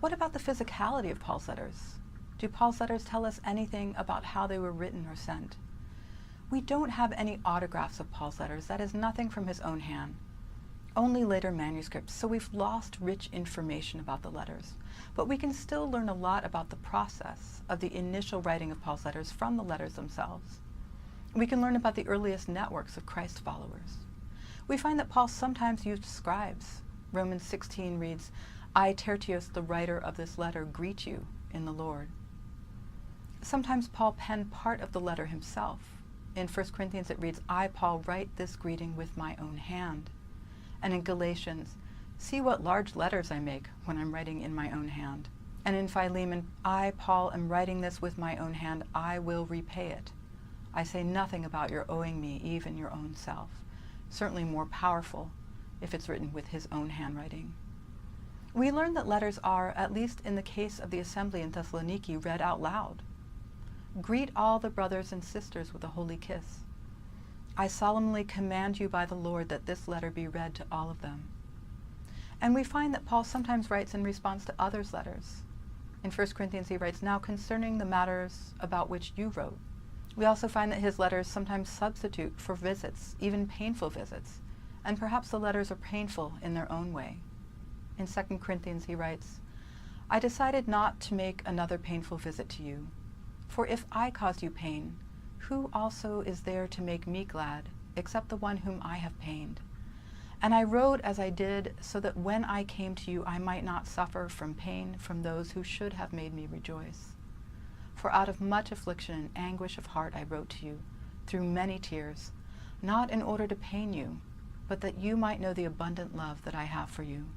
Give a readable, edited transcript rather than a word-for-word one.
What about the physicality of Paul's letters? Do Paul's letters tell us anything about how they were written or sent? We don't have any autographs of Paul's letters. That is nothing from his own hand. Only later manuscripts, so we've lost rich information about the letters. But we can still learn a lot about the process of the initial writing of Paul's letters from the letters themselves. We can learn about the earliest networks of Christ followers. We find that Paul sometimes used scribes. Romans 16 reads, "I, Tertius, the writer of this letter, greet you in the Lord." Sometimes Paul penned part of the letter himself. In 1 Corinthians it reads, "I, Paul, write this greeting with my own hand." And in Galatians, "See what large letters I make when I'm writing in my own hand." And in Philemon, "I, Paul, am writing this with my own hand. I will repay it. I say nothing about your owing me, even your own self." Certainly more powerful if it's written with his own handwriting. We learn that letters are, at least in the case of the assembly in Thessaloniki, read out loud. "Greet all the brothers and sisters with a holy kiss. I solemnly command you by the Lord that this letter be read to all of them." And we find that Paul sometimes writes in response to others' letters. In 1 Corinthians he writes, "Now concerning the matters about which you wrote." We also find that his letters sometimes substitute for visits, even painful visits, and perhaps the letters are painful in their own way. In 2 Corinthians he writes, "I decided not to make another painful visit to you. For if I caused you pain, who also is there to make me glad, except the one whom I have pained? And I wrote as I did, so that when I came to you I might not suffer from pain from those who should have made me rejoice. For out of much affliction and anguish of heart I wrote to you, through many tears, not in order to pain you, but that you might know the abundant love that I have for you,